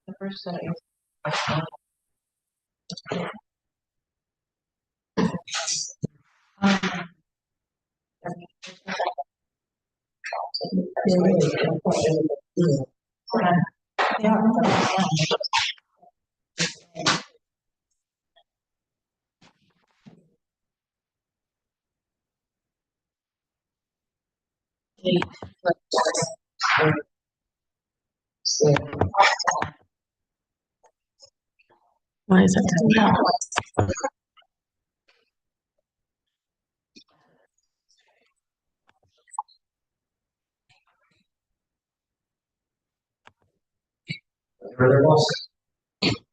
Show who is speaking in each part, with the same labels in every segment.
Speaker 1: The first set why is that?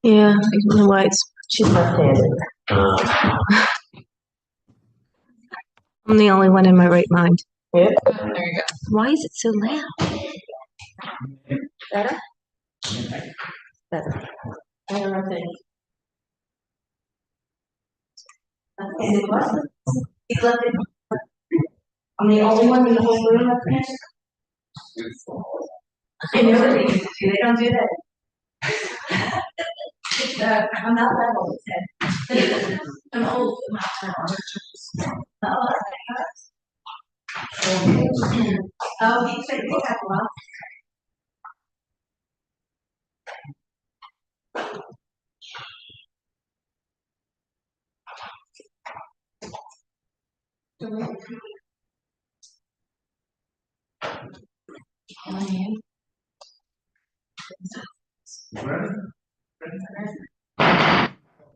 Speaker 1: Yeah, I don't know why she's left-handed. I'm the only one in my right mind. Yeah. There you go. Why is it so loud? Better? Better. I don't know things. I'm the only one in the whole room that can answer. I know they don't do that. I'm not that old. I'm old. Oh, he said they have a lot.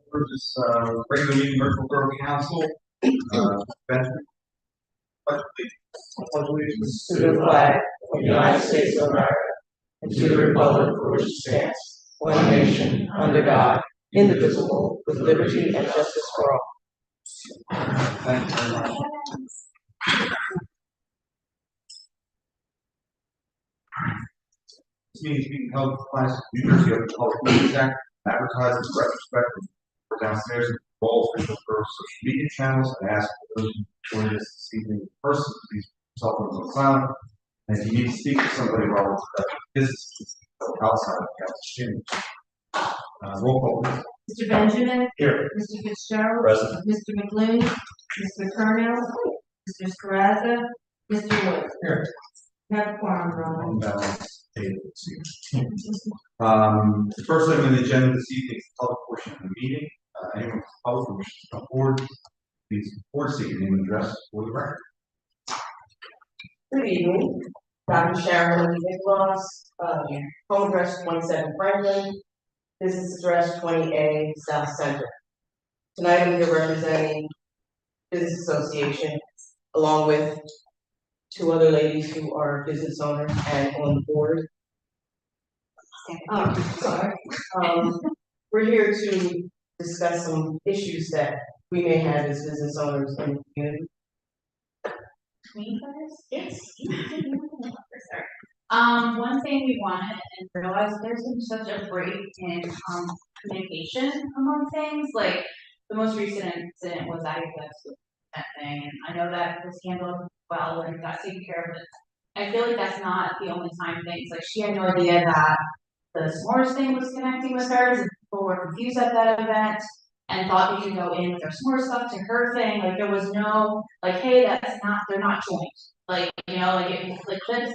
Speaker 2: For this regular meeting, virtual Borough Council, Benjamin, pledge allegiance
Speaker 3: to the flag of the United States of America and to the republic for which it stands, one nation, under God, indivisible, with liberty and justice for all.
Speaker 2: Thank you very much. This meeting is being held in compliance with New Jersey Open Public Meetings Act, advertised in retrospect for downstairs in all official for social media channels, and ask for those who join us this evening in person to please cell phones on silent. And if you need to speak to somebody relevant to that business outside of the council chamber. Roll call, please.
Speaker 4: Mr. Benjamin.
Speaker 2: Here.
Speaker 4: Mr. Fitzgerald.
Speaker 2: Present.
Speaker 4: Mr. McLean. Mr. Colonel. Mr. Scarrazza. Mr. Woods.
Speaker 2: Here.
Speaker 4: We have a quorum, Ron.
Speaker 2: The first item on the agenda this evening is the public portion of the meeting. Anyone from the public who wishes to come forward, please report, state your name and address for the record.
Speaker 5: Good evening, Dr. Sharon Nicholas, home address 27 Franklin, business address 20A South Center. Tonight I'm here representing Business Association along with two other ladies who are business owners and on the board. We're here to discuss some issues that we may have as business owners in the community.
Speaker 6: Me first?
Speaker 5: Yes.
Speaker 6: One thing we wanted and realized there's been such a break in communication among things. Like the most recent incident was that thing, and I know that was handled well and got taken care of. But I feel like that's not the only time things like she had no idea that the s'mores thing was connecting with hers, and people were confused at that event and thought they could go in with their s'more stuff to her thing. Like there was no like, hey, they're not joined. Like, you know, like it like this,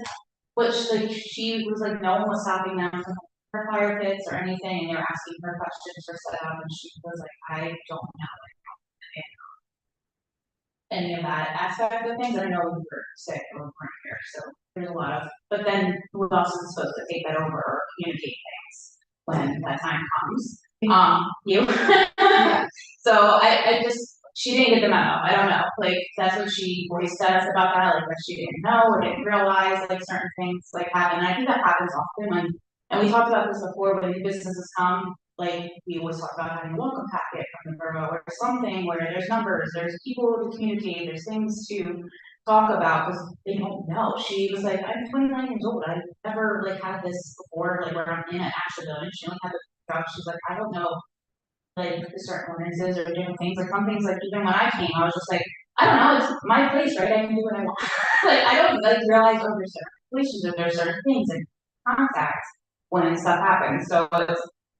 Speaker 6: which like she was like no one was stopping them from her fire pits or anything, and they were asking her questions for setup, and she was like, I don't know any of that aspect of things. I know we were sick or we weren't here, so there's a lot of, but then we're also supposed to take that over or communicate things when that time comes. You. So I just, she didn't get the memo. I don't know. Like that's what she voiced to us about that, like that she didn't know or didn't realize like certain things like happen. And I think that happens often and we talked about this before when new businesses come. Like we always talk about having a welcome packet from the borough or something where there's numbers, there's people to communicate, there's things to talk about because they don't know. She was like, I'm 29 years old. I've never like had this before, like where I'm in an actual building. She only had the job. She's like, I don't know like the certain ordinances or different things. Like some things like even when I came, I was just like, I don't know, it's my place, right? I can do what I want. Like, I don't like realize, oh, there's certain relations, or there's certain things and contacts when stuff happens. So it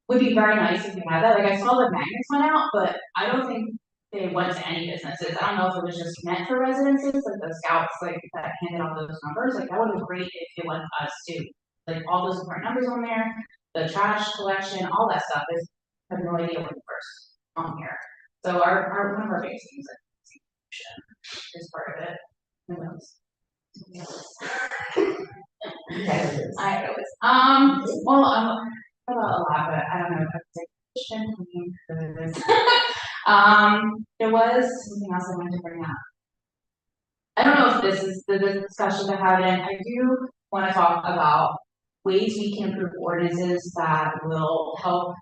Speaker 6: would be very nice if we had that. Like, I saw the magnets went out, but I don't think they went to any businesses. I don't know if it was just meant for residences, like the scouts, like that handed out those numbers. Like, that would be great if it went to us too. Like, all those different numbers on there, the trash collection, all that stuff is, I have no idea what the first on here. So one of our biggest things is part of it. Who knows? I know it's, well, about a lot, but I don't know if that's a question. There was something else I wanted to bring up. I don't know if this is the discussion to have, and I do want to talk about ways we can improve ordinances that will help,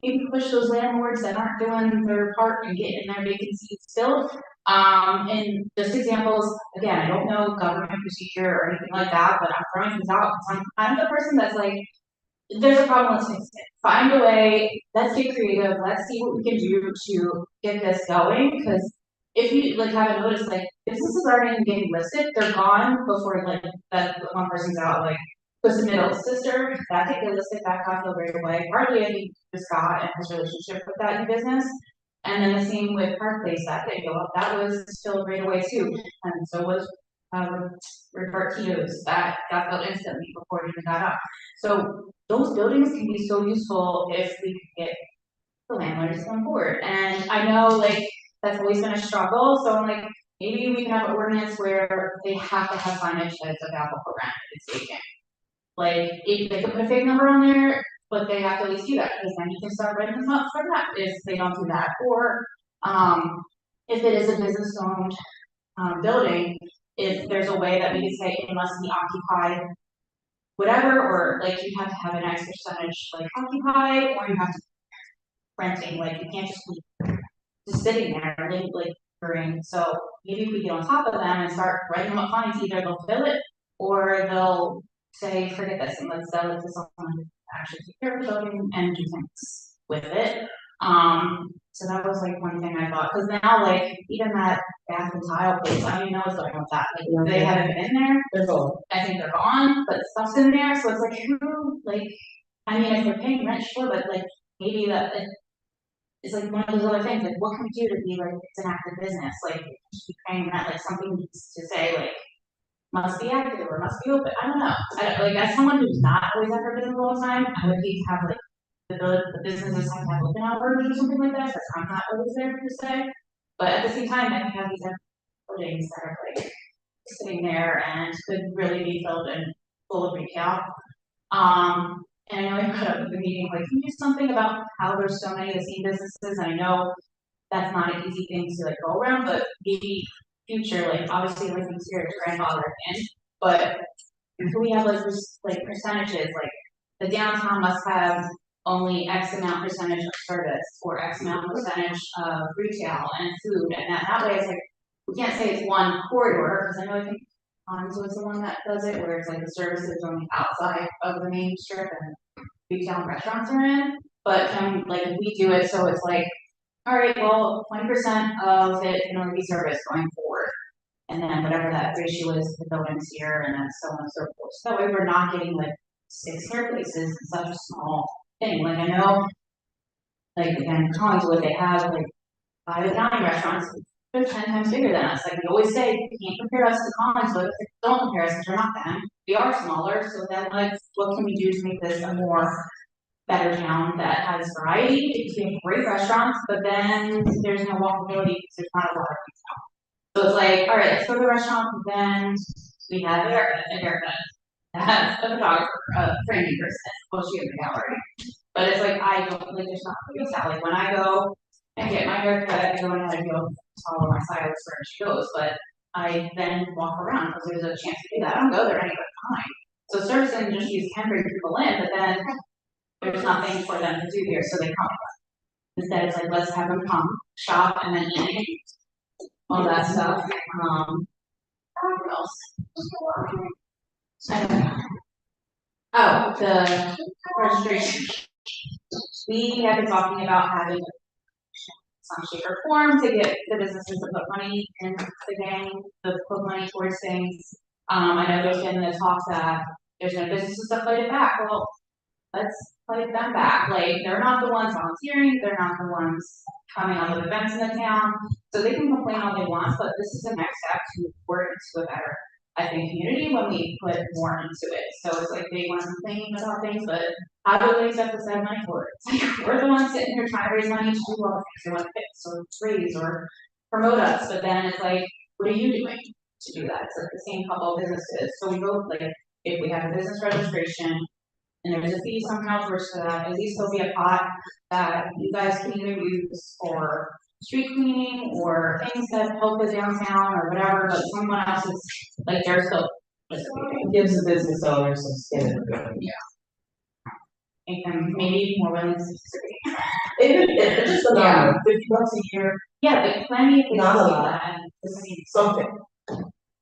Speaker 6: maybe push those landlords that aren't doing their part and getting their vacancies filled. And just examples, again, I don't know government procedure or anything like that, but I'm throwing things out because I'm kind of the person that's like, there's a problem, let's fix it. Find a way, let's get creative, let's see what we can do to get this going, because if you like haven't noticed, like businesses aren't even getting listed, they're gone before like that one person's out, like was the middle sister, that didn't get listed, that got filled right away. Partly I think Scott and his relationship with that new business. And then the same with Park Place, that didn't go up, that was filled right away too. And so was Rick Tito's, that got filled instantly before it even got up. So those buildings can be so useful if we could get the landlords on board. And I know like that's always been a struggle. So I'm like, maybe we can have an ordinance where they have to have signage that's available for rent if it's vacant. Like if they could put a fake number on there, but they have to at least do that because then you can start writing them up for that if they don't do that. Or if it is a business owned building, if there's a way that we can say it must be occupied whatever, or like you have to have an X percentage like occupied, or you have to renting, like you can't just be just sitting there like during. So maybe if we get on top of them and start writing them up fines, either they'll fill it or they'll say, forget this and let's sell it to someone who actually take care of the building and do things with it. So that was like one thing I thought, because now like even that bath and tile place, I don't even know what's going on with that. Like they haven't been in there.
Speaker 3: They're gone.
Speaker 6: I think they're gone, but stuff's in there, so it's like who like I mean if they're paying rent, sure, but like maybe that it's like one of those other things, like what can we do to be like it's an active business? Like just be paying rent, like something needs to say like must be active or must be open. I don't know. Like as someone who's not always at her business all the time, I would hate to have like the businesses have to have open hours or something like that, because I'm not always there per se. But at the same time, I can have these buildings that are like sitting there and could really be filled and full of retail. And I know I put up at the meeting, like, can you do something about how there's so many of the same businesses? And I know that's not an easy thing to like go around, but maybe future, like obviously everything's here, it's grandfather in, but if we have like this like percentages, like the downtown must have only X amount percentage of service or X amount percentage of retail and food, and that way it's like we can't say it's one corridor, because I know I think Hans was the one that does it, where it's like the services on the outside of the main strip and retail and restaurants are in. But like if we do it so it's like, all right, well, 20% of it can only be serviced going forward. And then whatever that ratio is, the buildings here, and then so on and so forth. So that way we're not getting like 6 places in such a small thing. Like I know, like again, Collingswood, they have like 5 Italian restaurants. They're 10 times bigger than us. Like we always say, you can't compare us to Collingswood. Don't compare us because we're not them. We are smaller. So then like, what can we do to make this a more better town that has variety? Because we have great restaurants, but then there's no walkability because there's not a lot of retail. So it's like, all right, let's go to the restaurant, then we have a haircut. That's a photographer, a framing person, well, she has a gallery. But it's like, I don't, like, there's not retail. Like, when I go and get my haircut, I go ahead and go follow my stylist where she goes, but I then walk around because there's a chance to do that. I don't go there any other time. So service industries can bring people in, but then there's nothing for them to do here, so they come. Instead, it's like, let's have them come, shop, and then eat. All that stuff. What else? I don't know. Oh, the registration. We have been talking about having some shape or form to get the businesses to put money in the gang, to put money towards things. I know there's been the talk that there's no businesses that fight it back. Well, let's fight them back. Like, they're not the ones volunteering, they're not the ones coming up with events in the town, so they can complain all they want, but this is the next step to move forward into a better, I think, community when we put more into it. So it's like they want to complain about things, but how do they expect us to have money for it? It's like, we're the ones sitting here trying to raise money to do all the things they want to fix or raise or promote us, but then it's like, what are you doing to do that? It's like the same couple of businesses. So we both, like, if we have a business registration and there's a fee somehow towards that, at least there'll be a pot that you guys can either use for street cleaning or things that help the downtown or whatever, but someone else is, like, they're still participating.
Speaker 5: Gives the business owner some skin in the game.
Speaker 6: Make them maybe more willing to participate.
Speaker 5: It's just a number, $50 a year,
Speaker 6: Yeah, but plenty of
Speaker 5: Not a
Speaker 6: places do
Speaker 5: lot.
Speaker 6: that, and this is
Speaker 5: something.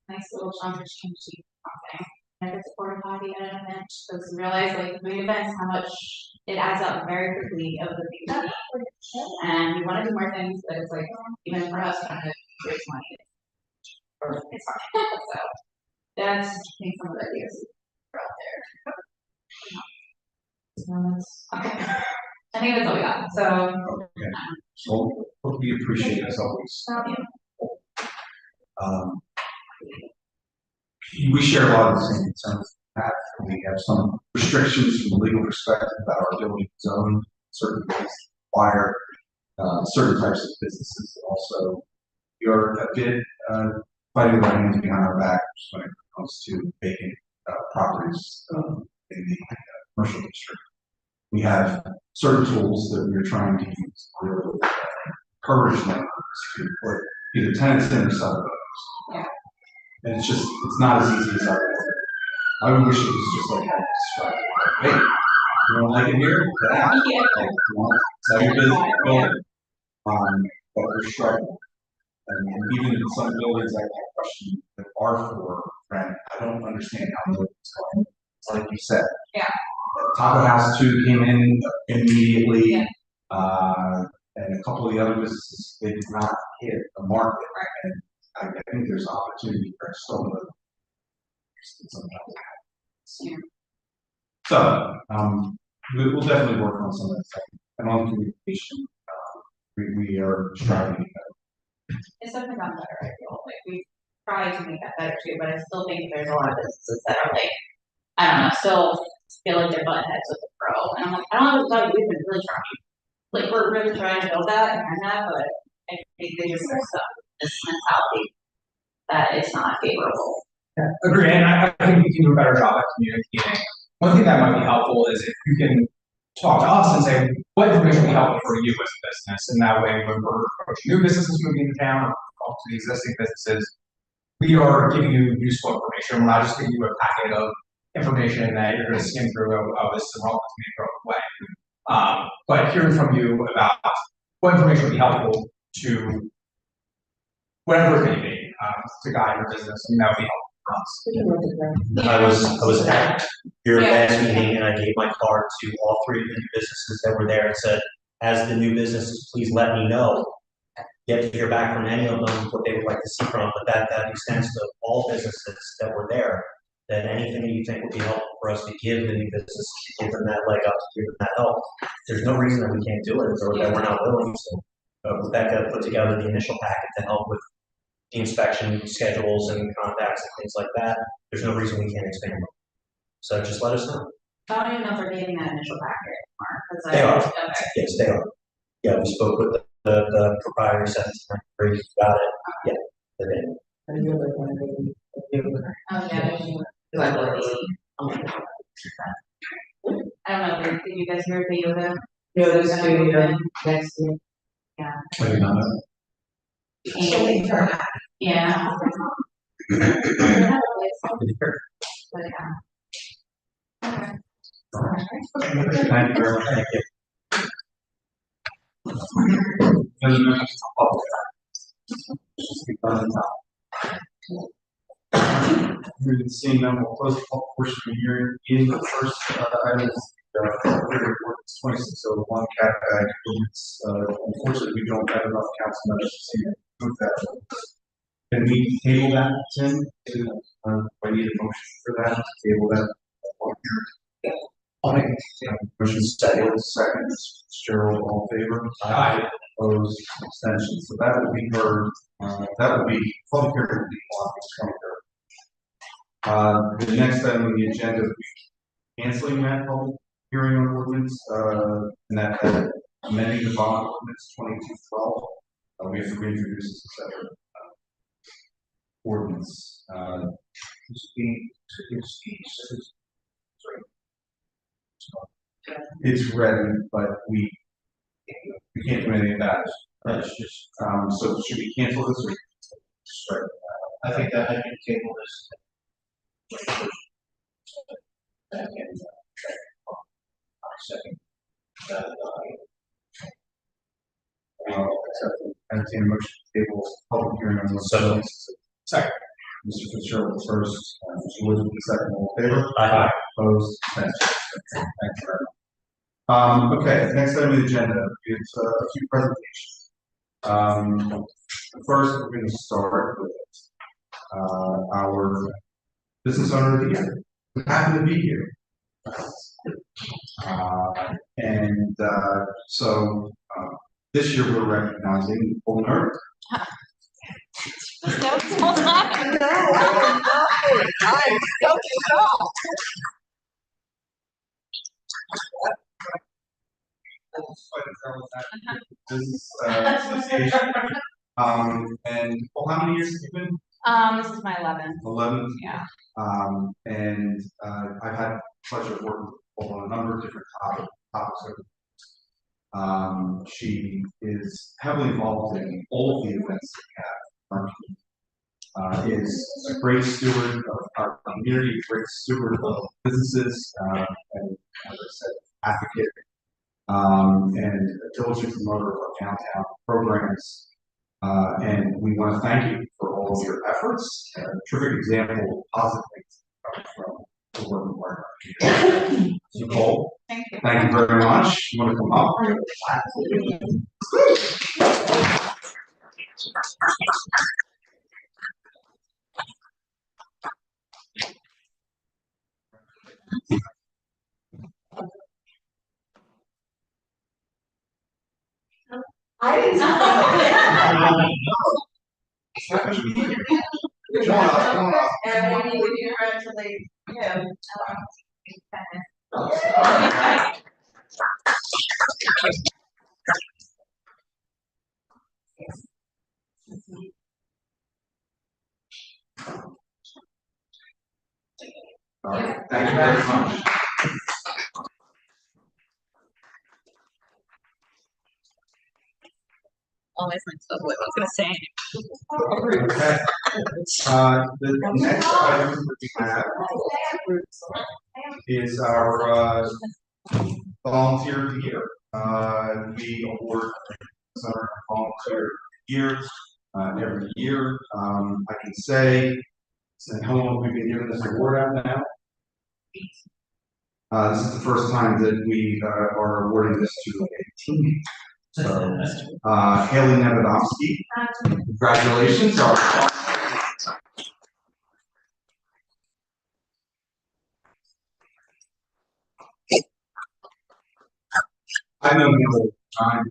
Speaker 6: nice little chunk of change to something. And it's a porta potty at an event, so you realize, like, doing events, how much it adds up very quickly of the things that we need. And we wanna do more things, but it's like, even for us, trying to raise money. It's hard, so, that's, I think, some of the ideas that are out there. Okay, I think that's all we got, so.
Speaker 2: So, hope you appreciate as always. We share a lot of the same concerns. We have some restrictions from a legal perspective about our ability to zone certain things, require certain types of businesses. Also, we are a bit fighting with our hands behind our back when it comes to vacant properties in the commercial district. We have certain tools that we're trying to use to really encourage landlords to put either tenants in or sell those.
Speaker 6: Yeah.
Speaker 2: And it's just, it's not as easy as I would wish it was just like I described it. Hey, you don't like it here? Get out.
Speaker 6: Yeah.
Speaker 2: Like, you know, sell your business, go in. But we're struggling. And even in some buildings, I have a question that are for rent. I don't understand how it's going. It's like you said.
Speaker 6: Yeah.
Speaker 2: Taco House 2 came in immediately.
Speaker 6: Yeah.
Speaker 2: And a couple of the other businesses, they did not hit the market. And I think there's opportunity for some of them.
Speaker 6: Yeah.
Speaker 2: So, we'll definitely work on some of that stuff. And on communication, we are striving.
Speaker 6: It's definitely gotten better, I feel, like, we tried to make that better too, but I still think there's a lot of businesses that are like, I don't know, still feel like they're butt heads with the pro, and I'm like, I don't know what to tell you, we've been really trying. Like, we're really trying to build that and that, but I think they just are stuck with this mentality that it's not favorable.
Speaker 7: Yeah, agree, and I think we can do a better job at communicating. One thing that might be helpful is if you can talk to us and say, what information will be helpful for you as a business, and that way when we're approaching new businesses moving into town, or talk to the existing businesses, we are giving you useful information. We're not just giving you a packet of information that you're going to skim through, oh, this is wrong, let's make it go away. But hearing from you about what information would be helpful to whatever it may be, to guide your business, and that would be helpful for us.
Speaker 8: I was at your last meeting and I gave my card to all three of the new businesses that were there and said, as the new businesses, please let me know. Yet to hear back from any of them what they would like to see from, but that extends to all businesses that were there. That anything that you think would be helpful for us to give the new businesses, to give them that leg up, to give them that help. There's no reason that we can't do it or that we're not willing. So Rebecca put together the initial packet to help with the inspection schedules and contacts and things like that. There's no reason we can't expand them. So just let us know.
Speaker 6: I don't even know if they're getting that initial packet, Mark, because
Speaker 8: They are.
Speaker 6: Okay.
Speaker 8: Yes, they are. Yeah, we spoke with the proprietor, said, great, got it. Yeah, they're in.
Speaker 5: And you're like, one of the-
Speaker 6: Oh, yeah.
Speaker 5: Because I love it.
Speaker 6: I don't know, did you guys hear the yoga?
Speaker 5: Yoga studio next year.
Speaker 6: Yeah.
Speaker 2: I did not know.
Speaker 6: Yeah. But, yeah. Okay.
Speaker 2: Thank you very much. Thank you. Any members of the public? Speak on the top. Hearing and seeing none, we'll close the public portion of the hearing. The first item is the report It's 2601 cat bag ordinance. Unfortunately, we don't have enough council members to move that. Can we table that, Tim? I need a motion for that, to table that.
Speaker 8: I'll make
Speaker 2: Motion second, Cheryl, all in favor?
Speaker 7: Aye.
Speaker 2: Opposed, abstentions. So that would be heard, that would be, public hearing would be on August 23rd. The next item on the agenda would be canceling that public hearing on ordinance, and that amending the bond ordinance 2212. We have to reintroduce this separate ordinance. It's ready, but we can't do anything about it. That's just, so should we cancel this or? Strike?
Speaker 8: I think that I can table this. Second.
Speaker 2: Entertain a motion to table public hearing on this.
Speaker 8: So-
Speaker 2: Second. Mr. Fitzgerald was first, Mr. Wood was the second, all in favor?
Speaker 8: Aye.
Speaker 2: Opposed, abstentions. Thank you very much. Okay, next item on the agenda is a few presentations. First, we're going to start with our business owner of the year, who happened to be here. So this year we're recognizing owner. Business association. And well, how many years have you been?
Speaker 6: This is my 11th.
Speaker 2: 11.
Speaker 6: Yeah.
Speaker 2: I've had the pleasure of working with on a number of different topics. She is heavily involved in all of the events that we have. Is a great steward of our community, a great steward of businesses, and as I said, advocate, and a diligent promoter of our downtown programs. And we want to thank you for all of your efforts. A terrific example of positive things that come from the work of our community. Nicole, thank you very much. You want to come up?
Speaker 5: I didn't know.
Speaker 2: Come on up, come on up.
Speaker 5: And we need to congratulate him.
Speaker 2: All right, thank you very much.
Speaker 6: Always like what I was gonna say.
Speaker 2: Okay. The next item that we have is our volunteer of the year. We award our volunteer of the year every year. I can say, how long we've been giving this award out now? This is the first time that we are awarding this to a team. So, Haley Nevedomsky, congratulations. I know Haley time.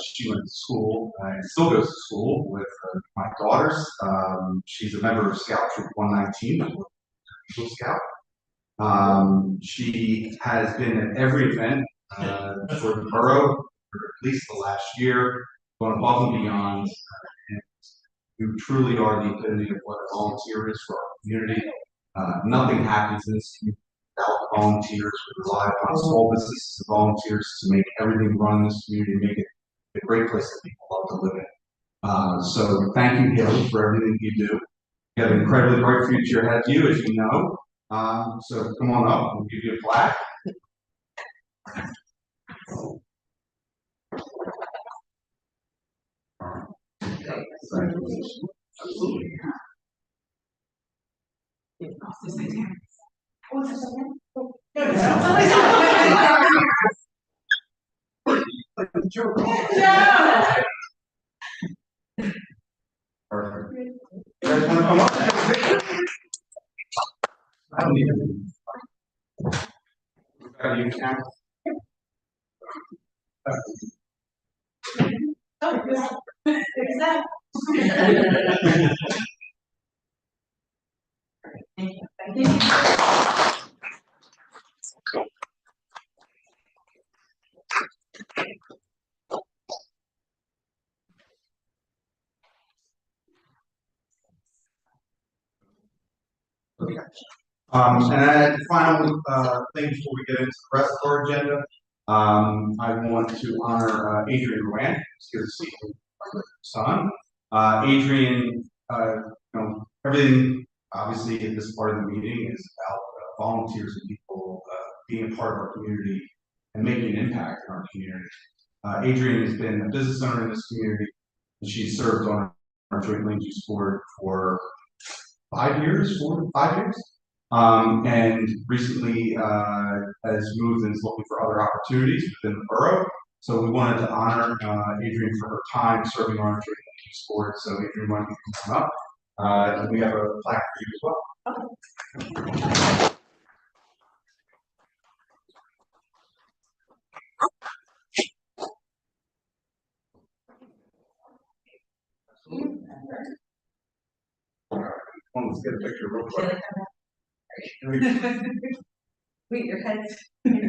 Speaker 2: She went to school and still goes to school with my daughters. She's a member of Scout Troop 119, Eagle Scout. She has been at every event for the borough for at least the last year, going above and beyond. And you truly are the epitome of what a volunteer is for our community. Nothing happens in this community without volunteers. We rely on small businesses and volunteers to make everything run in this community, make it a great place that people love to live in. So thank you, Haley, for everything you do. You have an incredibly bright future ahead of you, as you know. So come on up, we'll give you a plaque. Absolutely. Perfect. You guys wanna come up? I don't need it. Got you, Cam? Okay. And then the final, thing before we get into the rest of our agenda, I want to honor, Adrian Rowan, who's here this evening, my son. Adrian, everything, obviously, at this part of the meeting is about volunteers and people, being a part of our community and making an impact in our community. Adrian has been a business owner in this community, and she's served on our joint land use board for 5 years, 5 years. And recently has moved and is looking for other opportunities within the borough. So we wanted to honor Adrian for her time serving on our joint land use board. So Adrian, why don't you come up? And we have a plaque for you as well. Let's get a picture real quick.
Speaker 4: Wait, your head's. Thank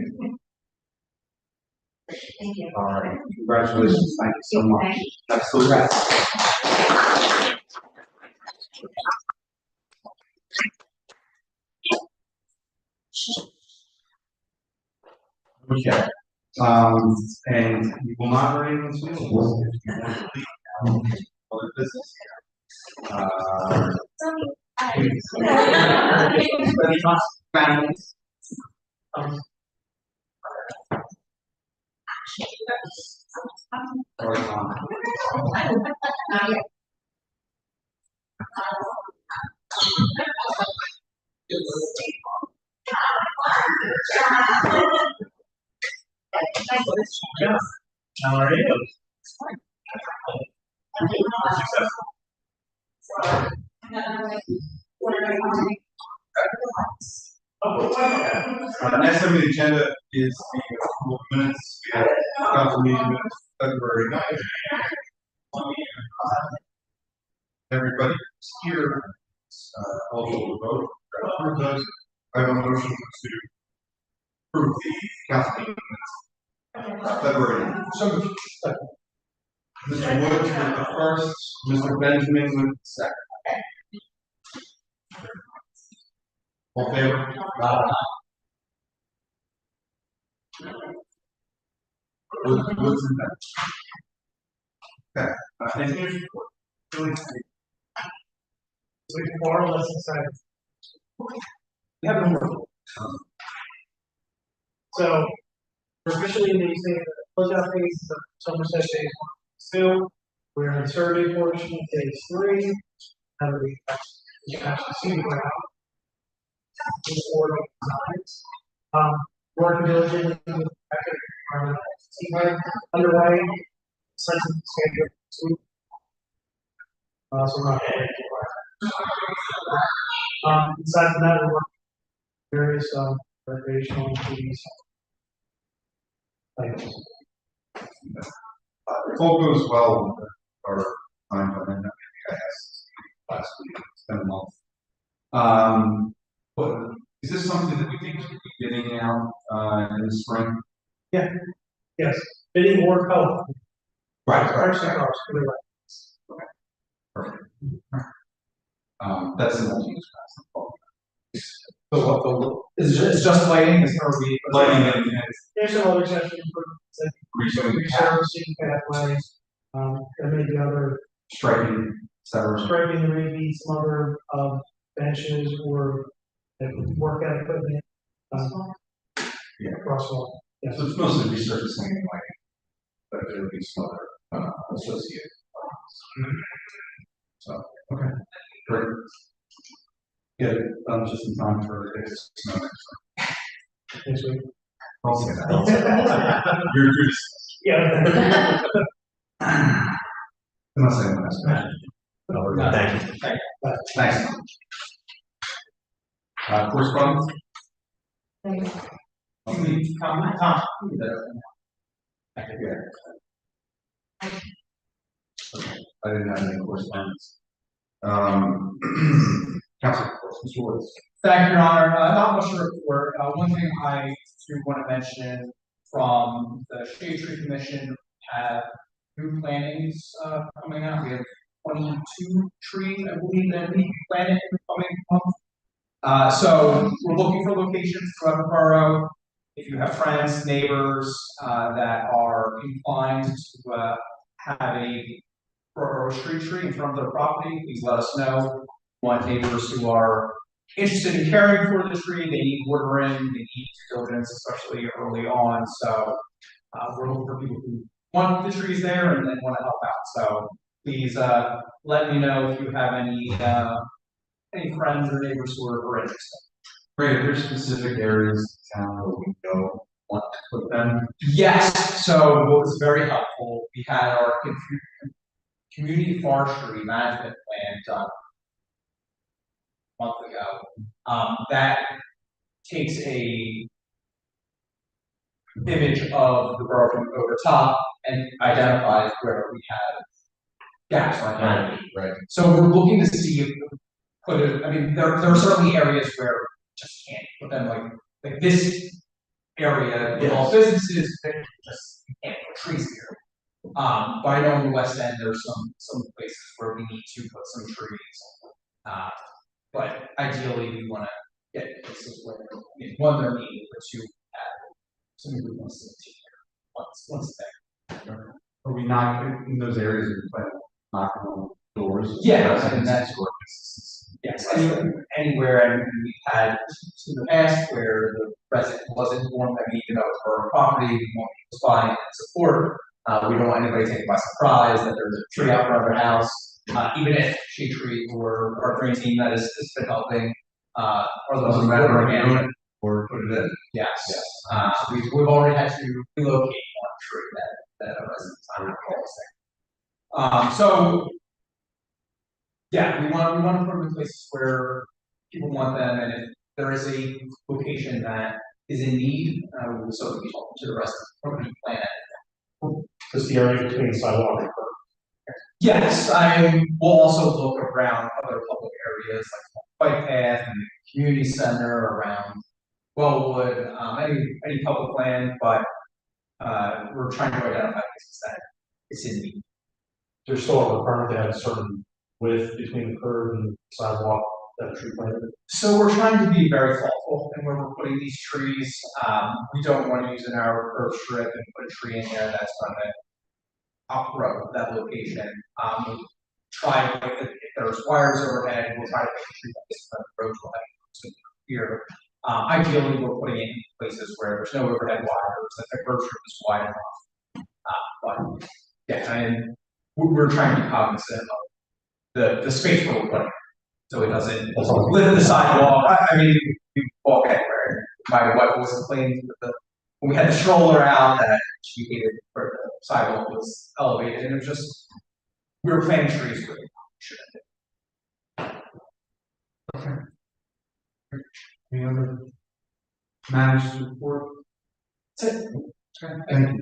Speaker 4: you.
Speaker 2: All right, congratulations, thank you so much. Absolutely. Okay, and you will not hurt anyone's feelings if you want to leave other business. Families. How are you? Next on the agenda is the approval of minutes. We have council meeting minutes February 9th. Everybody here eligible to vote. Approve those. I have a motion to approve the council meeting minutes. February 9th. So, Mr. Woods with the first, Mr. Benjamin with the second. All in favor? Woods and Ben. Okay, engineers report.
Speaker 3: More or less excited. We have a number. So, we're officially in the closeout phase of Somerset phase 1 2. We're in the survey portion, phase 3. Now we actually see the ground. Working diligently with the underway. Such a schedule. So not besides that, we're working various recreational activities.
Speaker 2: If all goes well with our time, but then I asked last week, it's been a month. But is this something that we think we could be getting out in the spring?
Speaker 3: Yeah. Yes. Bidding more color.
Speaker 2: Right.
Speaker 3: Cars. Okay.
Speaker 2: Perfect. That's the only use.
Speaker 7: So what is just lighting? Is there
Speaker 2: Lighting and
Speaker 3: There's some other section improvements like resurfacing pathways. There may be other
Speaker 2: striking, etc.
Speaker 3: striking, there may be some other benches or workout equipment.
Speaker 2: Yeah.
Speaker 3: Crosswalk. Yeah.
Speaker 2: So it's mostly resurfacing and lighting, but there will be some other associated. So, okay, great. Get it done just in time for this snow next week.
Speaker 3: Next week.
Speaker 2: I'll say that. You're
Speaker 3: Yeah.
Speaker 2: Unless anyone has a question.
Speaker 8: No, we're good. Thank you.
Speaker 2: Thanks. Correspondence? I didn't have any correspondence. Council reports, Mr. Woods.
Speaker 7: Thank you, Your Honor. Not much to report. One thing I do want to mention from the Shade Tree Commission, have new plantings coming out. We have 22 trees, I believe, that we planted in the coming month. So we're looking for locations throughout the borough. If you have friends, neighbors that are inclined to have a Borough street tree in front of their property, please let us know. We want neighbors who are interested in caring for the tree, they need watering, they need due diligence, especially early on. So we're looking for people who want the trees there and then want to help out. So please let me know if you have any friends or neighbors who are interested.
Speaker 2: Great, if there's specific areas in town where we don't want to put them.
Speaker 7: Yes, so what was very helpful, we had our community forestry management plan done a month ago. That takes a image of the borough from over top and identifies where we have gaps right now.
Speaker 2: Right.
Speaker 7: So we're looking to see if I mean, there are certainly areas where just can't put them like this area with all businesses, that just you can't put trees here. But I know in the West End, there's some places where we need to put some trees. But ideally, we want to get places where, one, they're needed, but two, somebody who wants to take care once there.
Speaker 2: Are we not in those areas we plan on knocking on doors?
Speaker 7: Yeah, and that's
Speaker 2: where
Speaker 7: yes, anywhere, and we've had in the past where the resident was informed that we need to know it's borough property, we want people to find and support. We don't want anybody taken by surprise that there's a tree out front of their house, even if shade tree or our green team that has been helping, or those
Speaker 2: Doesn't matter if
Speaker 7: again.
Speaker 2: you do it or put it in.
Speaker 7: Yes, we've already had to relocate one tree that a resident so yeah, we want to put them in places where people want them, and if there is a location that is in need, we'll certainly be talking to the rest of the plan.
Speaker 8: Just the area between sidewalk and curb.
Speaker 7: Yes, I will also look around other public areas like bike path and the community center around Wellwood, any public land, but we're trying to identify places that it's in need.
Speaker 8: There's still a requirement to have a certain width between the curb and the sidewalk that tree planted.
Speaker 7: So we're trying to be very thoughtful in where we're putting these trees. We don't want to use a narrow curb strip and put a tree in there that's going to outgrow that location. Try, if there's wires overhead, we'll try to make a tree like this on the road here. Ideally, we're putting it in places where there's no overhead wires, that the curb strip is wide enough. But yeah, and we're trying to be cognizant of the space where we're putting it, so it doesn't lift the sidewalk. I mean, you walk anywhere. My wife was complaining when we had the stroller out that she hated where the sidewalk was elevated, and it was just, we were planting trees where we shouldn't.
Speaker 2: Okay. Any other managers report?
Speaker 7: That's it.
Speaker 2: Okay, thank you.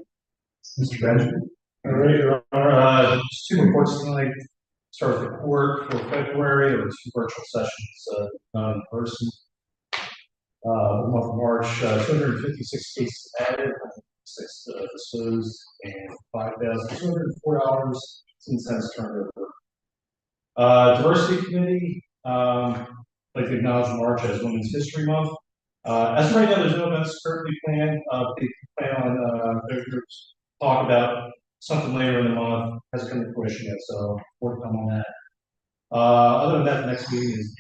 Speaker 2: Mr. Benjamin?
Speaker 9: All right, Your Honor, just two reports tonight. Start with the court for February. There were two virtual sessions, in person. The month of March, 256 cases added, 6 disclosed, and $5,204 turned over. Diversity Committee, like to acknowledge March as Women's History Month. As of right now, there's no events currently planned. They plan on talk about something later in the month. Hasn't come to fruition yet, so more to come on that. Other than that, the next meeting is.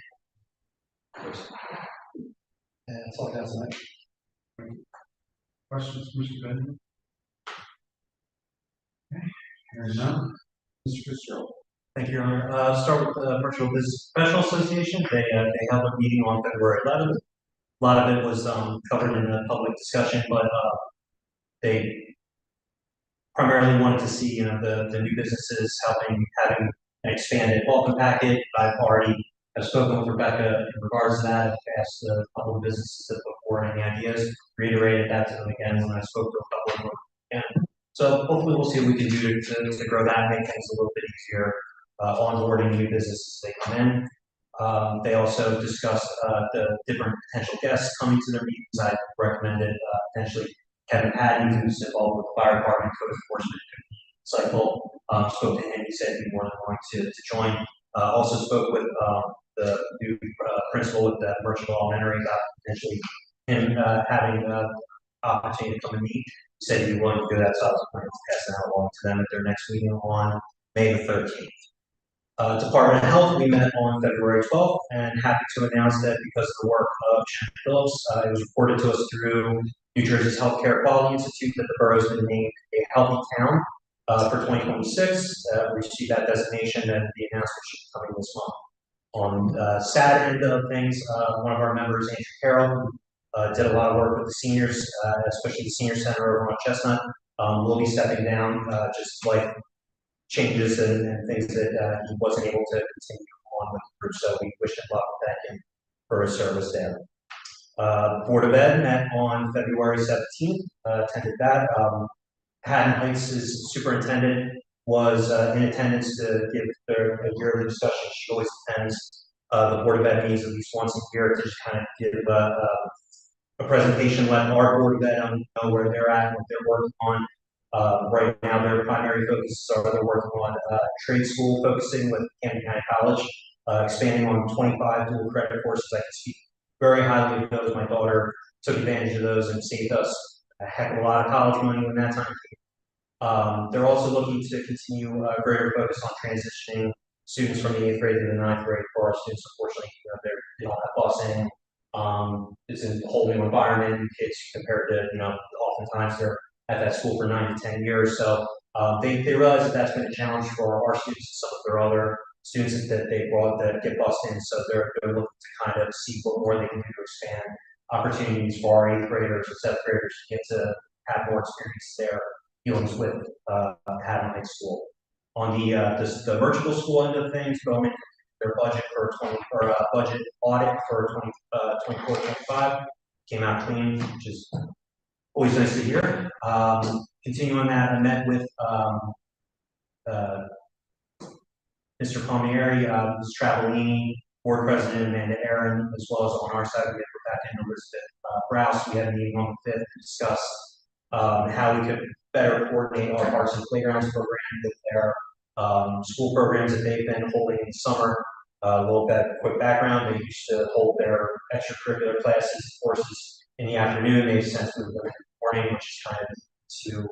Speaker 9: And that's all I got tonight.
Speaker 2: Questions, Mr. Benjamin? Okay, hearing none. Mr. Fitzgerald?
Speaker 8: Thank you, Your Honor. Start with the Virtual Business Professional Association. They held a meeting on February 11th. A lot of it was covered in a public discussion, but they primarily wanted to see, the new businesses having an expanded welcome packet. I've already have spoken with Rebecca in regards to that. I've asked a couple of businesses to put forward any ideas, reiterated that to them again when I spoke to a couple of them. And so hopefully we'll see what we can do to grow that, make things a little bit easier, onboarding new businesses as they come in. They also discussed the different potential guests coming to their meetings. I recommended potentially Kevin Patton, who's involved with the fire department, code enforcement cycle. Spoke to him, he said he'd be more than willing to join. Also spoke with the new principal with the Merchant Elementary about potentially him having the opportunity to come and meet. He said he'd be willing to do that, so I was planning to pass that along to them at their next meeting on May the 13th. Department of Health, we met on February 12th, and happy to announce that because of the work of Shannon Phillips, it was reported to us through New Jersey's Healthcare Quality Institute that the borough has been named a healthy town for 2026. We received that designation, and the announcement should be coming this month. On the sad end of things, one of our members, Andrew Carroll, who did a lot of work with the seniors, especially the senior center over on Chestnut, will be stepping down, just like changes and things that he wasn't able to continue on with the group. So we wish him luck and thank him for his service there. Board of Ed met on February 17th, attended that. Haddon Heights' superintendent was in attendance to give a yearly discussion. She always attends the Board of Ed meetings at least once a year to just kind of give a presentation, let our Board of Ed know where they're at and what they're working on. Right now, their primary focuses are they're working on trade school, focusing with Camden County College, expanding on 25 dual credit courses. I can speak very highly of those. My daughter took advantage of those and saved us a heck of a lot of college money when that time came. They're also looking to continue a greater focus on transitioning students from the 8th grade to the 9th grade. For our students, unfortunately, they don't have busing. It's a whole new environment, new kids compared to, oftentimes they're at that school for 9 to 10 years. So they realize that that's been a challenge for our students and some of their other students that they brought that get bused in. So they're looking to kind of see what more they can do to expand opportunities for our 8th graders or 7th graders to get to have more experience there, dealings with Haddon High School. On the virtual school end of things, Bowman, their budget for budget audit for 24-25 came out clean, which is always nice to hear. Continuing that, I met with Mr. Palmieri, Ms. Travellini, Board President Amanda Aaron, as well as on our side, we had Rebecca and Elizabeth Browse. We had a meeting on the 5th to discuss how we could better coordinate our Parks and Playgrounds program with their school programs that they've been holding in the summer. A little bit quick background, they used to hold their extracurricular classes and courses in the afternoon. They've since moved them in the morning, which is kind of to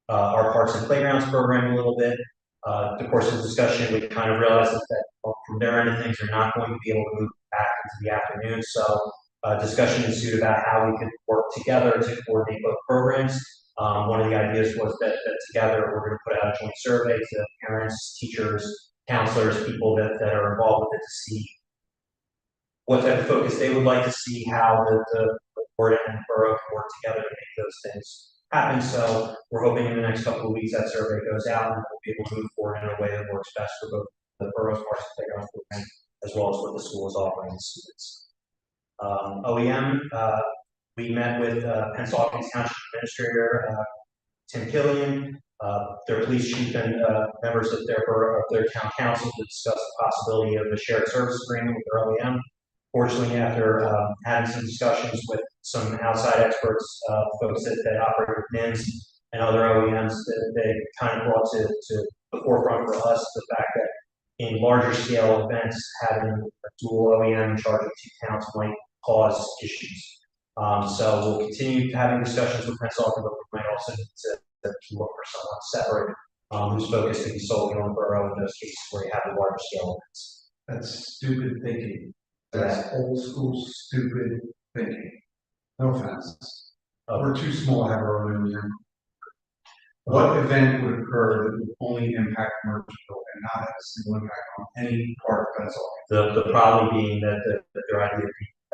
Speaker 8: our Parks and Playgrounds program a little bit. The course of discussion, we kind of realized that from their end of things, they're not going to be able to move back into the afternoon. So discussion ensued about how we could work together to coordinate both programs. One of the ideas was that together we're going to put out a joint survey to parents, teachers, counselors, people that are involved with it to see what type of focus they would like to see, how the board and the borough can work together to make those things happen. So we're hoping in the next couple of weeks that survey goes out and we'll be able to move forward in a way that works best for both the borough's Parks and Playgrounds program as well as what the school is offering the students. OEM, we met with Pennsauken Township Administrator Tim Killian, their police chief, and members of their town council to discuss the possibility of a shared service agreement with their OEM. Fortunately, after having some discussions with some outside experts, folks that operate with NIMS and other OEMs, they kind of brought to the forefront for us the fact that in larger scale events, having a dual OEM in charge of 2 counts might cause issues. So we'll continue having discussions with Pennsauken, but we might also need to look for someone separate whose focus could be solely on the borough in those cases where you have the larger scale events.
Speaker 2: That's stupid thinking. That's old school stupid thinking. No offense. We're too small to have our own museum. What event would occur that would only impact Merchantville and not have a single impact on any part of Pennsauken?
Speaker 8: The problem being that their idea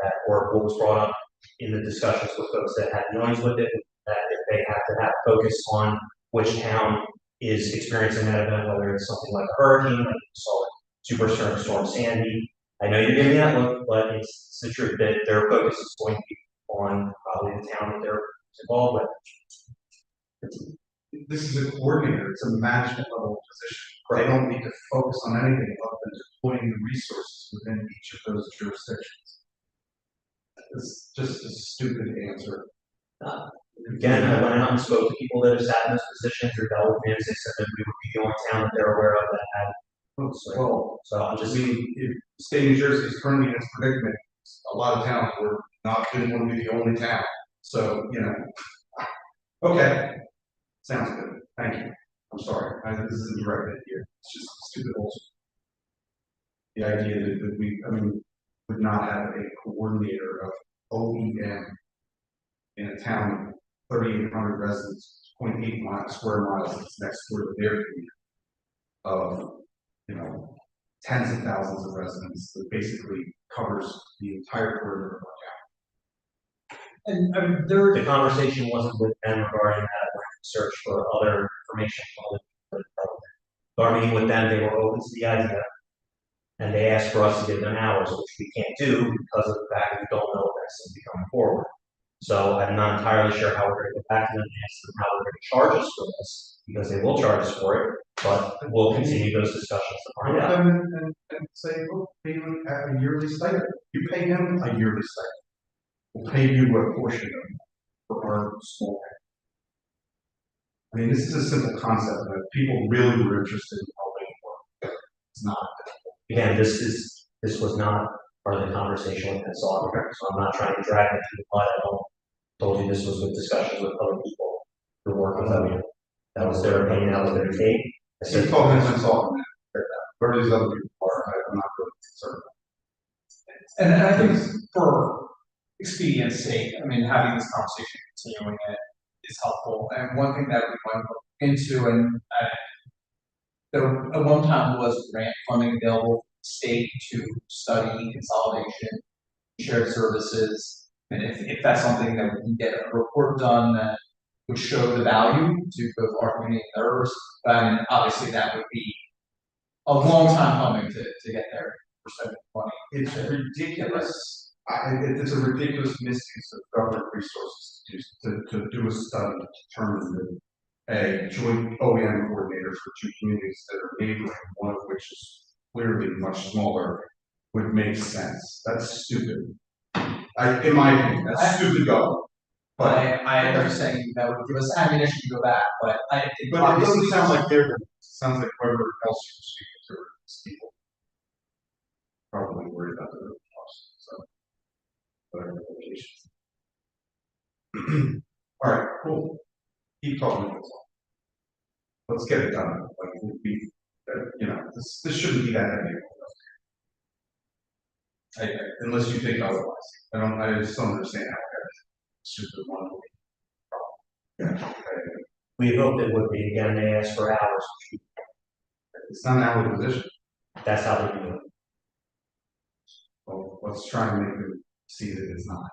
Speaker 8: that, or what was brought up in the discussions with folks that had dealings with it, that if they have to have focus on which town is experiencing that event, whether it's something like a hurricane, like we saw Superstorm Sandy. I know you're giving that look, but it's the truth that their focus is going to be on probably the town that they're involved with.
Speaker 2: This is a coordinator, it's a management level position. They don't need to focus on anything other than deploying the resources within each of those jurisdictions. It's just a stupid answer.
Speaker 8: Again, I went out and spoke to people that have sat in those positions or dealt with them. They said that we would be the only town that they're aware of that had.
Speaker 2: Well,
Speaker 8: So I'm just.
Speaker 2: if the state of New Jersey is currently in this predicament, a lot of towns were not going to be the only town. So, okay. Sounds good. Thank you. I'm sorry. This isn't directed here. It's just stupid also. The idea that we would not have a coordinator of OEM in a town of 3,800 residents, 0.8 square miles that's next door to their community of, tens of thousands of residents that basically covers the entire perimeter of our
Speaker 7: And
Speaker 8: The conversation wasn't with them regarding that, we're going to search for other information from other development. Our meeting with them, they were open to the idea, and they asked for us to give them hours, which we can't do because of the fact that we don't know if that's going to be coming forward. So I'm not entirely sure how we're going to get back to them and ask them how they're going to charge us for this, because they will charge us for it, but we'll continue those discussions to find out.
Speaker 2: and say, look, pay him a yearly stipend. You pay him a yearly stipend. We'll pay you a portion of it for our small pay. This is a simple concept that people really were interested in helping work. It's not.
Speaker 8: Again, this was not part of the conversation with this auditor, so I'm not trying to drag it through the mud at all. Told you this was with discussions with other people who work with them. That was their opinion, that was their take. I said,
Speaker 2: He's talking to himself. Where these other people are, I'm not really concerned.
Speaker 7: And I think for expedience sake, having this conversation, continuing it is helpful. And one thing that we want to look into, and there at one time was grant funding available for the state to study consolidation, shared services. And if that's something that we can get a report done that would show the value to both our community and theirs, but obviously that would be a long time coming to get there for spending money.
Speaker 2: It's ridiculous. It's a ridiculous misuse of government resources to do a study to determine that a joint OEM coordinator for two communities that are neighboring, one of which is clearly much smaller, would make sense. That's stupid. In my opinion, that's stupid going. But
Speaker 7: I am just saying that would give us ammunition to go back, but
Speaker 2: it doesn't sound like they're. It sounds like whoever else you're speaking to is people probably worried about the road costs. So, whatever location. All right, cool. Keep talking to us. Let's get it done. This shouldn't be that heavy. Unless you think otherwise. I just don't understand how it's just one problem.
Speaker 8: we hoped it would be, again, they asked for hours.
Speaker 2: It's not an hourly position.
Speaker 8: That's how they do it.
Speaker 2: Well, let's try and make them see that it's not.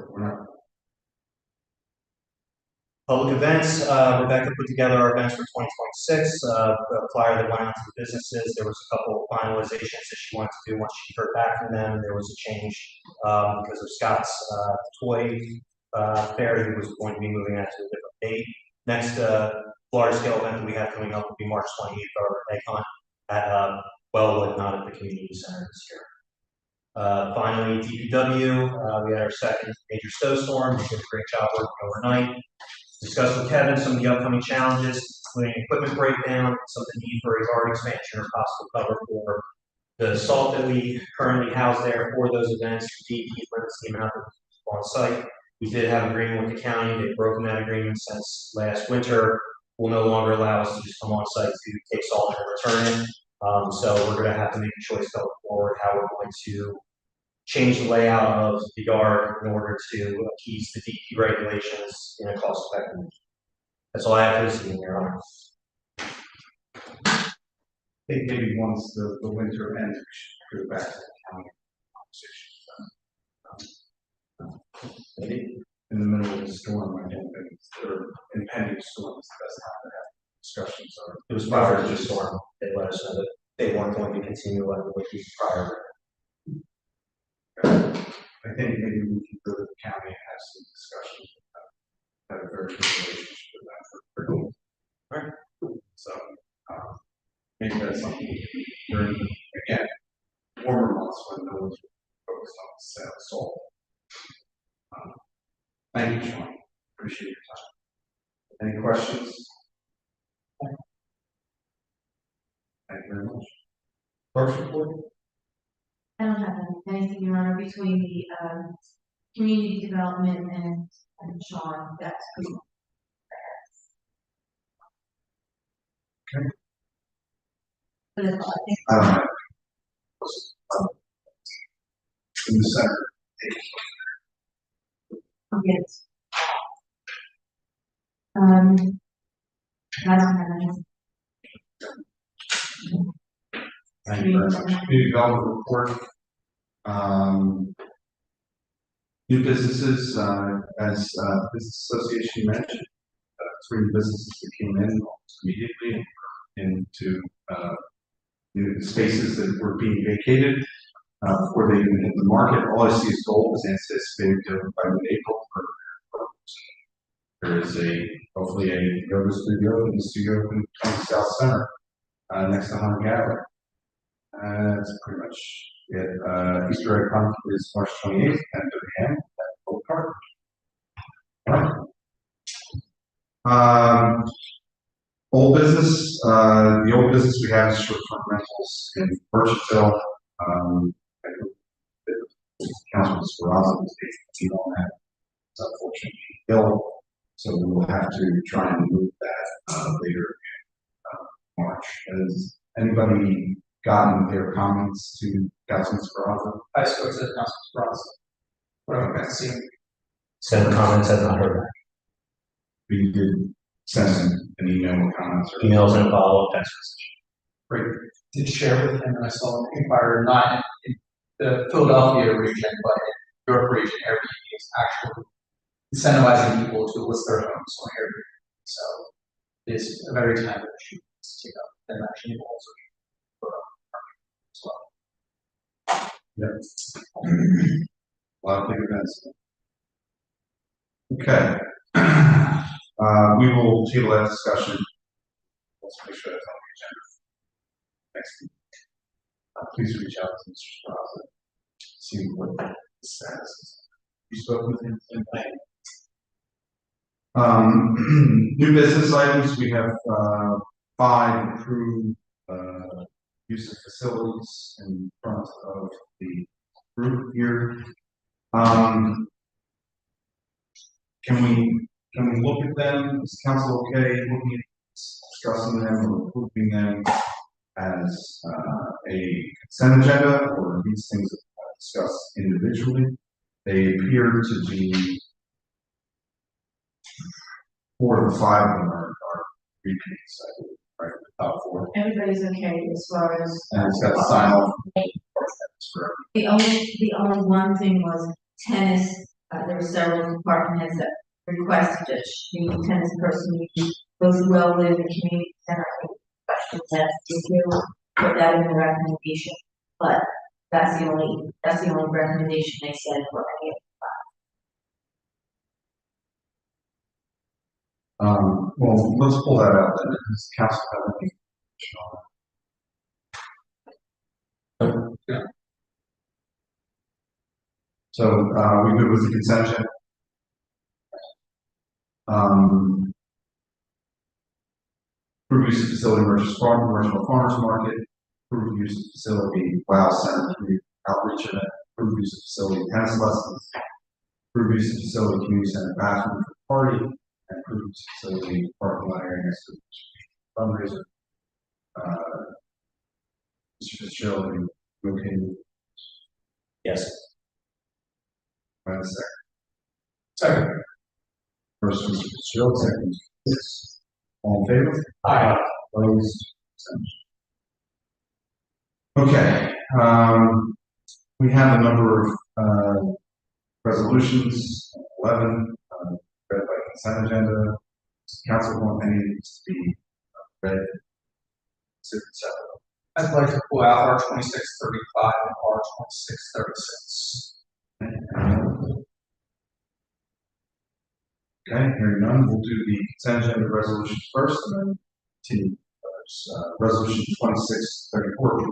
Speaker 2: We're not.
Speaker 8: Public events, Rebecca put together our events for 2026, a flyer that went out to the businesses. There was a couple of finalizations that she wanted to do once she heard back from them. There was a change because of Scott's toy fair. He was going to be moving that to a different date. Next large scale event that we have coming up will be March 28th, our egg hunt at Wellwood, not at the community center this year. Finally, DPW, we had our second major snowstorm. We did a great job working overnight. Discussed with Kevin some of the upcoming challenges, including equipment breakdown, some of the need for a yard expansion or possible cover for the salt that we currently house there for those events. DEP limits the amount of on site. We did have an agreement with the county. They've broken that agreement since last winter. Will no longer allow us to just come on site to take salt and return it. So we're going to have to make a choice going forward how we're going to change the layout of the yard in order to appease the DEP regulations in a cost-effective manner. That's all I have for this evening, Your Honor.
Speaker 2: I think maybe once the winter ends, we should go back to the county conversation. Maybe in the middle of the storm, I don't think, or impending storms,
Speaker 8: It was prior to the storm. They let us know that they weren't going to continue with the prior.
Speaker 2: I think maybe we can go to the county and have some discussions. Have a very good relationship with them for cool. Right. So, maybe that's something we can do during, again, warmer months when no one's focused on the sale of salt. Thank you, Sean. Appreciate your time. Any questions? Thank you very much. Clerk's report?
Speaker 4: I don't have anything, Your Honor, between the, community development and Sean, that's pretty.
Speaker 2: Okay.
Speaker 4: But it's, I think,
Speaker 2: I don't have. In the center.
Speaker 4: yes. I don't have any.
Speaker 2: Thank you very much. Community development report. New businesses, as Business Association mentioned, 3 businesses that came in almost immediately into new spaces that were being vacated before they even hit the market. All I see is gold is anticipated to open by mid-April. There is hopefully a yoga studio in the studio in South Center next to Hunter Gallery. That's pretty much it. Easter egg hunt is March 28th, 10:30 a.m. at Oak Park. Old business, the old business we have is short-term rentals in Birchville. Councilman Speraza is taking on that. It's unfortunately ill, so we will have to try and move that later in March. Has anybody gotten their comments to Councilman Speraza?
Speaker 7: I spoke to the council process. What am I seeing?
Speaker 8: Sent comments, have not heard back.
Speaker 2: We did send him an email with comments.
Speaker 8: Emails and follow-up text message.
Speaker 7: Great. Did share with him, and I saw him inquire not in the Philadelphia region, but in York region, Airbnb is actually incentivizing people to list their homes on Airbnb. So it's a very timely issue to take up, and actually also as well.
Speaker 2: Yep. A lot of big events. Okay. We will table that discussion. Let's make sure that's on the agenda. Next week. Please reach out to Mr. Speraza. See what the status is. You spoke with him tonight. New business items. We have 5 approved use of facilities in front of the group here. Can we look at them? Is council okay looking at discussing them or approving them as a consent agenda, or are these things that we discuss individually? They appear to be 4 of the 5 of them are repeats, I believe, right? The top 4.
Speaker 4: Everybody's okay as far as.
Speaker 2: And it's got sign off.
Speaker 4: The only one thing was tennis, there were several department heads that requested it, the tennis person, those who well live in the community center, questions that if you put that in the recommendation, but that's the only recommendation they said for any of
Speaker 2: Well, let's pull that out then. Does council have anything?
Speaker 7: Yeah.
Speaker 2: So, we good with the consent agenda? Approved use of facility commercial farmers market, approved use of facility WOW Center community outreach event, approved use of facility tennis lessons, approved use of facility community center bathroom for party, and approved use of facility parking lot area next to the fundraiser. Mr. Fitzgerald, are you okay?
Speaker 8: Yes.
Speaker 2: Wait a second.
Speaker 7: Second.
Speaker 2: First, Mr. Fitzgerald, second. Yes. All in favor?
Speaker 7: Aye.
Speaker 2: Opposed? Okay, we have a number of resolutions, 11, read by consent agenda. Council want any of these to be read City Center.
Speaker 7: I'd like to pull out R 2635 and R 2636.
Speaker 2: Okay, hearing none, we'll do the consent agenda resolutions first and then continue. Resolution 2634,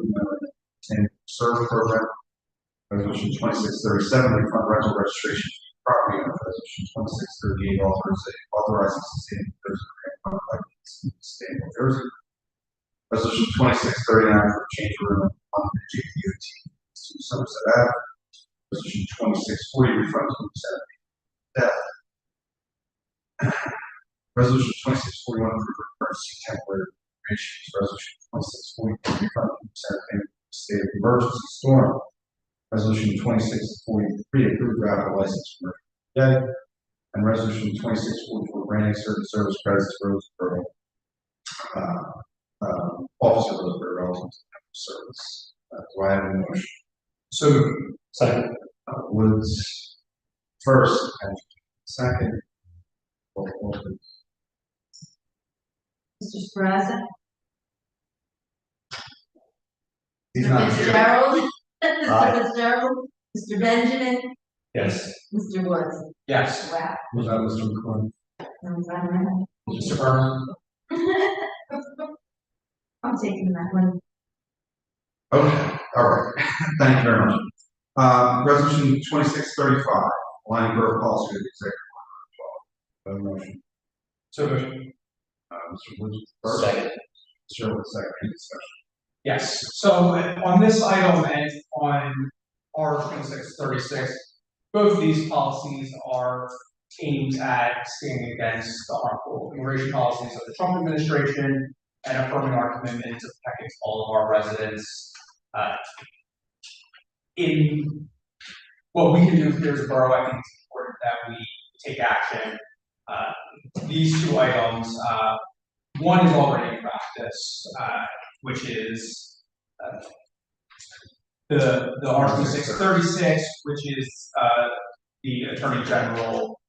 Speaker 2: and serve program. Resolution 2637, refund rental registration property owner. Resolution 2638, authorizing sustainable Jersey grant fund by sustainable Jersey. Resolution 2639 for change order on the JPOT to Somerset Ave. Resolution 2640, refund to death. Resolution 2641 for emergency temporary appropriations. Resolution 2643 refund to state of emergency storm. Resolution 2643 approved raffle license for debt. And resolution 2644 granting certain service credits to Roseboro Officer Roseboro relative to service. Do I have a motion?
Speaker 7: So,
Speaker 9: Second.
Speaker 2: Woods first and second.
Speaker 4: Mr. Sprazza?
Speaker 2: He's
Speaker 4: Mr.
Speaker 2: not here.
Speaker 4: Fitzgerald?
Speaker 8: Aye.
Speaker 4: Mr. Fitzgerald? Mr. Benjamin?
Speaker 9: Yes.
Speaker 4: Mr. Woods?
Speaker 7: yes.
Speaker 4: Wow.
Speaker 2: Was that Mr. McClung?
Speaker 4: Sounds about right.
Speaker 7: Mr. Burns?
Speaker 4: I'm taking that one.
Speaker 2: Okay, all right. Thank you very much. Resolution 2635, aligning borough policy with executive order 12. Motion.
Speaker 7: So,
Speaker 2: Mr. Woods first.
Speaker 8: Second.
Speaker 2: Mr. Woods second. Any discussion?
Speaker 7: yes. So on this item and on R 2636, both of these policies are aimed at standing against the harmful immigration policies of the Trump administration and affirming our commitment to protecting all of our residents. In what we can do here as a borough, I think it's important that we take action. These two items, one is already in practice, which is the R 2636, which is the Attorney General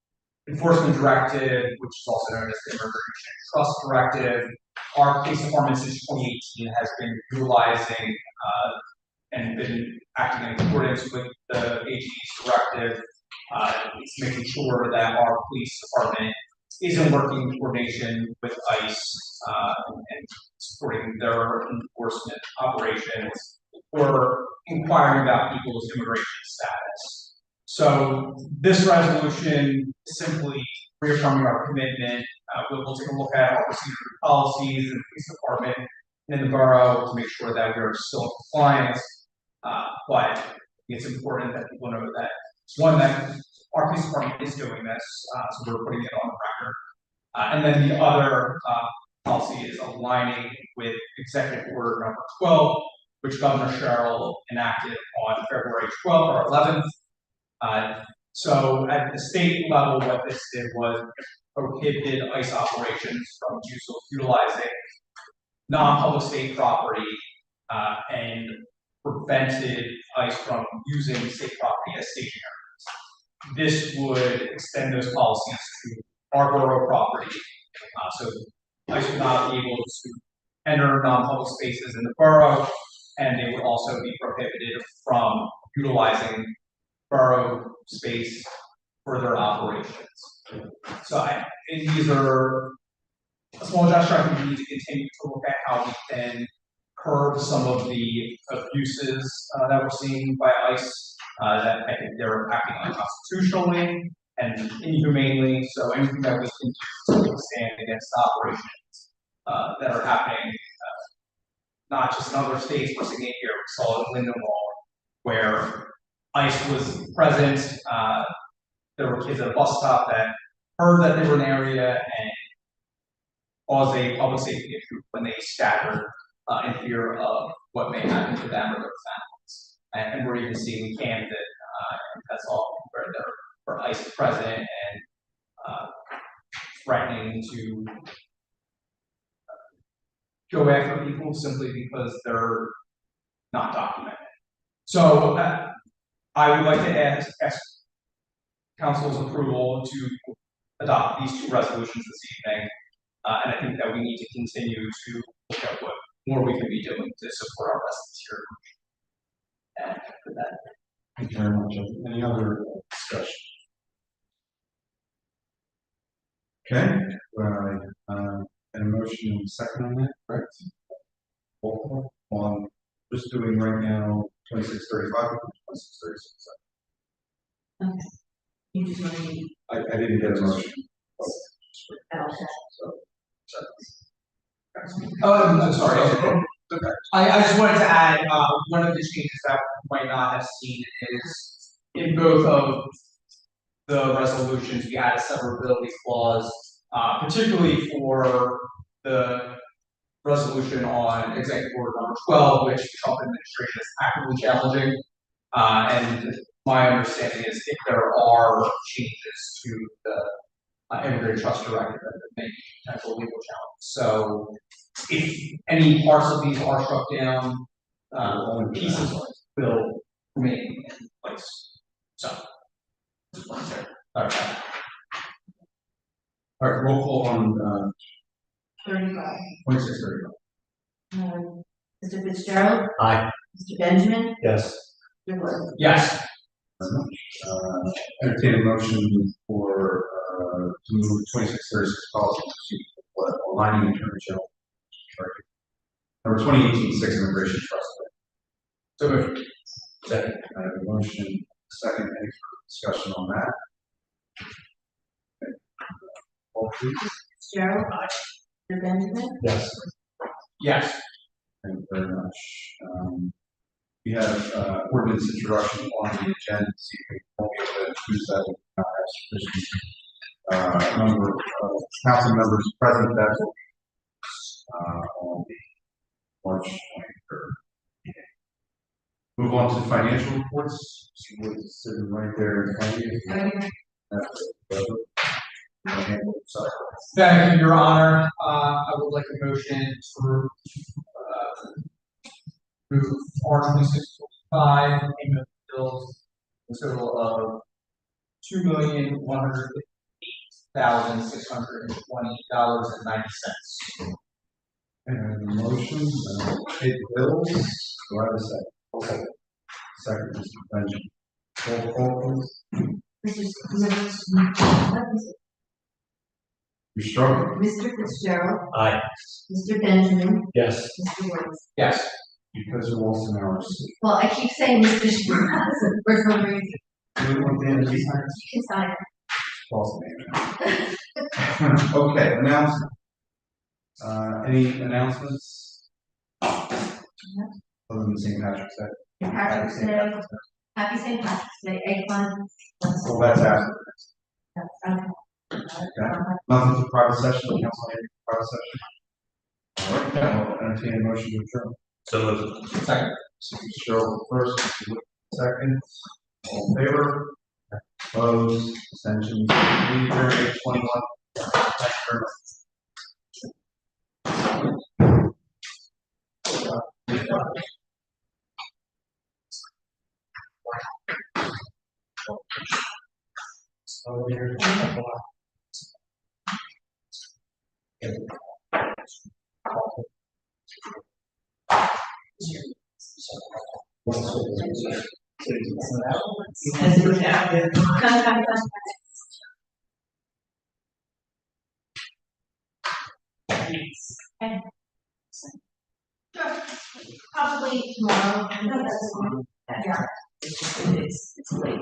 Speaker 7: Enforcement Directive, which is also known as the Immigration Trust Directive. Our police department since 2018 has been utilizing and been acting in accordance with the AG's directive. It's making sure that our police department is in working coordination with ICE and supporting their enforcement operations or inquiring about people's immigration status. So this resolution is simply reaffirming our commitment. We'll take a look at our procedures and policies in the police department and in the borough to make sure that we are still in compliance. But it's important that people know that one, that our police department is doing this, so we're putting it on the record. And then the other policy is aligning with Executive Order number 12, which Governor Sherrill enacted on February 12th or 11th. So at the state level, what this did was prohibited ICE operations from utilizing non-public state property and prevented ICE from using state property as stationary. This would extend those policies to our borough property. So ICE would not be able to enter non-public spaces in the borough, and they would also be prohibited from utilizing borough space for their operations. So these are a small gesture. I think we need to continue to look at how we can curb some of the abuses that we're seeing by ICE, that I think they're acting unconstitutionally and inhumanely. So anything that we can do to stand against operations that are happening, not just in other states, we're seeing it here. We saw it in Lindenwold, where ICE was present. There were kids at a bus stop that heard that they were in the area and caused a public safety issue when they scattered in fear of what may happen to them or their families. And we're even seeing in Camden, that's all where they're for ICE present and threatening to go after people simply because they're not documented. So I would like to ask council's approval to adopt these two resolutions this evening. And I think that we need to continue to look at what more we can be doing to support our residents here. And for that.
Speaker 2: Thank you very much. Any other discussion? Okay, and a motion and a second on that, correct? Roll call on, just doing right now, 2635, 2636.
Speaker 4: Okay. You just want to.
Speaker 2: I didn't get a motion.
Speaker 7: Oh, I'm sorry. I just wanted to add, one of the changes that we might not have seen is in both of the resolutions, we add a severability clause, particularly for the resolution on executive order number 12, which the Trump administration is actively challenging. And my understanding is if there are changes to the immigrant trust directive, that may be potential legal challenge. So if any parts of these are struck down, pieces will remain in place. So, just wanted to clarify.
Speaker 2: All right, roll call on
Speaker 4: 35.
Speaker 2: 2635.
Speaker 4: Mr. Fitzgerald.
Speaker 8: Aye.
Speaker 4: Mr. Benjamin.
Speaker 9: Yes.
Speaker 4: Mr. Woods.
Speaker 7: Yes.
Speaker 2: Very much. Entertain a motion for to move 2636 policy procedure, aligning attorney general. Number 2018-6 immigration trust.
Speaker 7: So moved.
Speaker 2: Second. I have a motion, second, any further discussion on that? Okay. Roll please.
Speaker 4: Fitzgerald. Mr. Benjamin.
Speaker 9: Yes.
Speaker 7: Yes.
Speaker 2: Thank you very much. We have ordinance introduction on the agenda, see if we can be able to choose that as number of council members present that will on the March 23rd meeting. Move on to financial reports. See what's sitting right there in front of you.
Speaker 7: Thank you, Your Honor. I would like a motion to move R2645 payment of bills, a total of $2,158,620.90.
Speaker 2: And motion, pay the bills. Do I have a second? I'll second. Second, Mr. Benjamin. Roll call, please. You're struggling.
Speaker 4: Mr. Fitzgerald.
Speaker 8: Aye.
Speaker 4: Mr. Benjamin.
Speaker 9: Yes.
Speaker 4: Mr. Woods.
Speaker 7: Yes.
Speaker 2: Because you're lost in hours.
Speaker 4: Well, I keep saying Mr. Fitzgerald for some reason.
Speaker 2: Do you want the end of these times?
Speaker 4: You can sign it.
Speaker 2: False name. Okay, announcement. Any announcements? Other than St. Patrick's Day?
Speaker 4: St. Patrick's Day. Happy St. Patrick's Day. Egg hunt.
Speaker 2: Well, that's after.
Speaker 4: Okay.
Speaker 2: Okay. Nothing for private session, council meeting, private session. All right, then I'll entertain a motion to adjourn.
Speaker 8: So moved.
Speaker 7: Second.
Speaker 2: Cheryl first, Mr. Wood second. All in favor? Opposed? Abstentions? We adjourn at 8:21. Thank you very much.
Speaker 6: Probably tomorrow. No, that's fine. Yeah. It's late.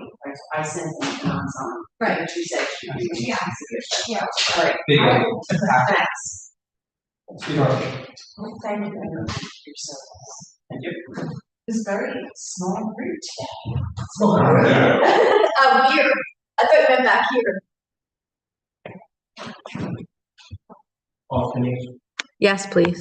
Speaker 6: I sent them on some. Right. She said she. Yeah. Yeah. All right.
Speaker 7: Big
Speaker 6: I
Speaker 7: one.
Speaker 6: will- Thanks.
Speaker 7: Sweetheart.
Speaker 6: Thank you very much. You're so. Thank you. It's very small route today.
Speaker 4: Oh, here. I thought you meant back here.
Speaker 1: Yes, please.